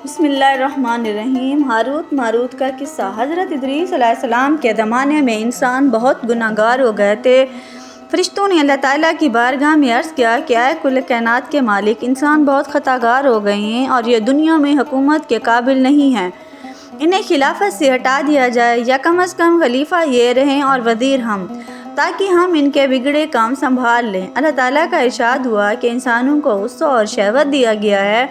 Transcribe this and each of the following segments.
بسم اللہ الرحمن الرحیم۔ ہاروت ماروت کا قصہ۔ حضرت ادریس علیہ السلام کے زمانے میں انسان بہت گناہ گار ہو گئے تھے۔ فرشتوں نے اللہ تعالیٰ کی بارگاہ میں عرض کیا کہ اے کل کائنات کے مالک، انسان بہت خطا کار ہو گئے ہیں اور یہ دنیا میں حکومت کے قابل نہیں ہیں۔ انہیں خلافت سے ہٹا دیا جائے یا کم از کم خلیفہ یہ رہیں اور وزیر ہم، تاکہ ہم ان کے بگڑے کام سنبھال لیں۔ اللہ تعالیٰ کا ارشاد ہوا کہ انسانوں کو غصہ اور شہوت دیا گیا ہے،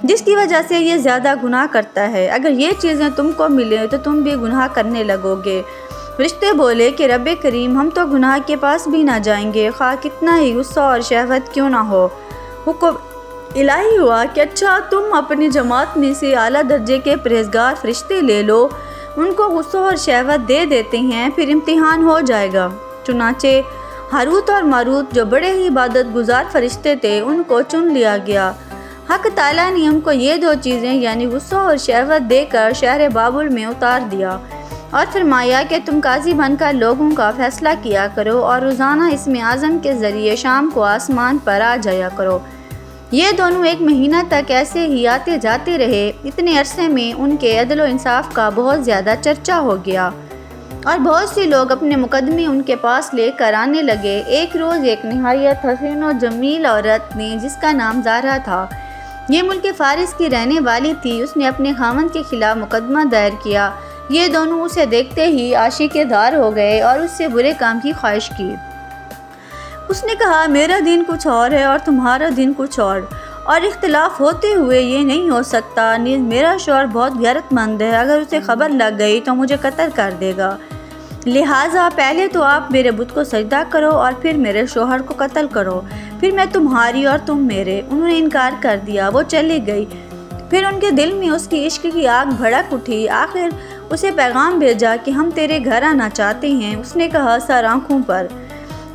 جس کی وجہ سے یہ زیادہ گناہ کرتا ہے۔ اگر یہ چیزیں تم کو ملیں تو تم بھی گناہ کرنے لگو گے۔ فرشتے بولے کہ رب کریم، ہم تو گناہ کے پاس بھی نہ جائیں گے، خواہ کتنا ہی غصہ اور شہوت کیوں نہ ہو۔ حکم الہی ہوا کہ اچھا، تم اپنی جماعت میں سے اعلیٰ درجے کے پرہیزگار فرشتے لے لو، ان کو غصہ اور شہوت دے دیتے ہیں، پھر امتحان ہو جائے گا۔ چنانچہ ہاروت اور ماروت جو بڑے ہی عبادت گزار فرشتے تھے، ان کو چن لیا گیا۔ حق تعالیٰ نے ہم کو یہ دو چیزیں یعنی غصہ اور شہوت دے کر شہر بابل میں اتار دیا اور فرمایا کہ تم قاضی بن کر لوگوں کا فیصلہ کیا کرو اور روزانہ اسم اعظم کے ذریعے شام کو آسمان پر آ جایا کرو۔ یہ دونوں ایک مہینہ تک ایسے ہی آتے جاتے رہے۔ اتنے عرصے میں ان کے عدل و انصاف کا بہت زیادہ چرچا ہو گیا اور بہت سے لوگ اپنے مقدمے ان کے پاس لے کر آنے لگے۔ ایک روز ایک نہایت حسین و جمیل عورت نے، جس کا نام زہرا تھا، یہ ملک فارس کی رہنے والی تھی، اس نے اپنے خاوند کے خلاف مقدمہ دائر کیا۔ یہ دونوں اسے دیکھتے ہی عاشق دار ہو گئے اور اس سے برے کام کی خواہش کی۔ اس نے کہا، میرا دین کچھ اور ہے اور تمہارا دین کچھ اور اختلاف ہوتے ہوئے یہ نہیں ہو سکتا۔ نیز میرا شوہر بہت غیرت مند ہے، اگر اسے خبر لگ گئی تو مجھے قتل کر دے گا، لہٰذا پہلے تو آپ میرے بت کو سجدہ کرو اور پھر میرے شوہر کو قتل کرو، پھر میں تمہاری اور تم میرے۔ انہوں نے انکار کر دیا، وہ چلی گئی۔ پھر ان کے دل میں اس کی عشق کی آگ بھڑک اٹھی۔ آخر اسے پیغام بھیجا کہ ہم تیرے گھر آنا چاہتے ہیں۔ اس نے کہا، سر آنکھوں پر۔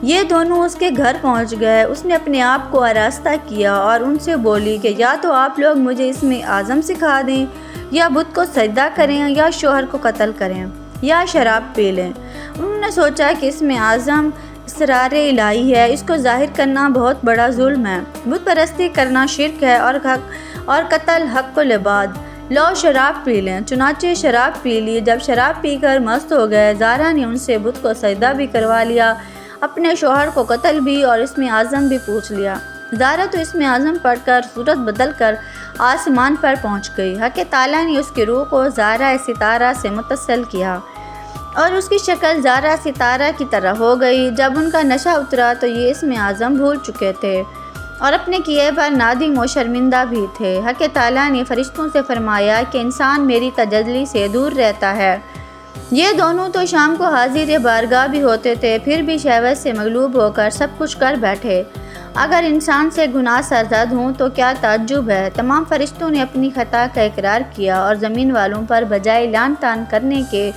یہ دونوں اس کے گھر پہنچ گئے۔ اس نے اپنے آپ کو آراستہ کیا اور ان سے بولی کہ یا تو آپ لوگ مجھے اسم اعظم سکھا دیں، یا بت کو سجدہ کریں، یا شوہر کو قتل کریں، یا شراب پی لیں۔ انہوں نے سوچا کہ اسم اعظم اسرار الہی ہے، اس کو ظاہر کرنا بہت بڑا ظلم ہے، بت پرستی کرنا شرک ہے اور قتل حق العباد۔ لو شراب پی لیں۔ چنانچہ شراب پی لی۔ جب شراب پی کر مست ہو گئے، زہرا نے ان سے بت کو سجدہ بھی کروا لیا، اپنے شوہر کو قتل بھی اور اسم اعظم بھی پوچھ لیا۔ زہرا تو اسم اعظم پڑھ کر صورت بدل کر آسمان پر پہنچ گئی۔ حق تعالیٰ نے اس کی روح کو زہرا ستارہ سے متصل کیا اور اس کی شکل زہرا ستارہ کی طرح ہو گئی۔ جب ان کا نشہ اترا تو یہ اسم اعظم بھول چکے تھے اور اپنے کیے پر نادم و شرمندہ بھی تھے۔ حق تعالیٰ نے فرشتوں سے فرمایا کہ انسان میری تجلی سے دور رہتا ہے۔ یہ دونوں تو شام کو حاضر بارگاہ بھی ہوتے تھے، پھر بھی شہوت سے مغلوب ہو کر سب کچھ کر بیٹھے۔ اگر انسان سے گناہ سرزد ہوں تو کیا تعجب ہے۔ تمام فرشتوں نے اپنی خطا کا اقرار کیا اور زمین والوں پر بجائے لعن طعن کرنے کے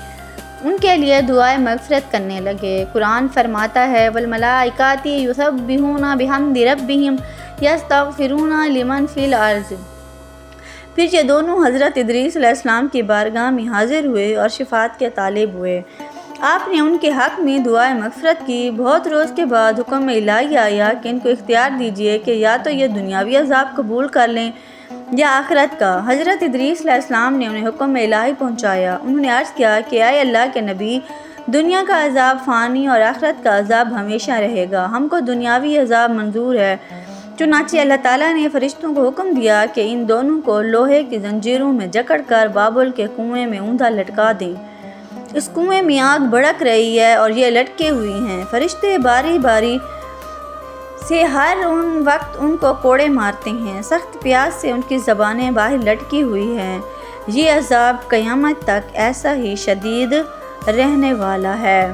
ان کے لیے دعائے مغفرت کرنے لگے۔ قرآن فرماتا ہے، والملائکۃ یسبحون بحمد ربہم یستغفرون لمن فی الارض۔ پھر یہ دونوں حضرت ادریس علیہ السلام کی بارگاہ میں حاضر ہوئے اور شفاعت کے طالب ہوئے۔ آپ نے ان کے حق میں دعائے مغفرت کی۔ بہت روز کے بعد حکم الہی آیا کہ ان کو اختیار دیجیے کہ یا تو یہ دنیاوی عذاب قبول کر لیں یا آخرت کا۔ حضرت ادریس علیہ السلام نے انہیں حکم الہی پہنچایا۔ انہوں نے عرض کیا کہ اے اللہ کے نبی، دنیا کا عذاب فانی اور آخرت کا عذاب ہمیشہ رہے گا، ہم کو دنیاوی عذاب منظور ہے۔ چنانچہ اللہ تعالیٰ نے فرشتوں کو حکم دیا کہ ان دونوں کو لوہے کی زنجیروں میں جکڑ کر بابل کے کنویں میں اوندا لٹکا دیں۔ اس کنویں میں آگ بھڑک رہی ہے اور یہ لٹکے ہوئی ہیں۔ فرشتے باری باری سے ہر وقت ان کو کوڑے مارتے ہیں۔ سخت پیاس سے ان کی زبانیں باہر لٹکی ہوئی ہیں۔ یہ عذاب قیامت تک ایسا ہی شدید رہنے والا ہے۔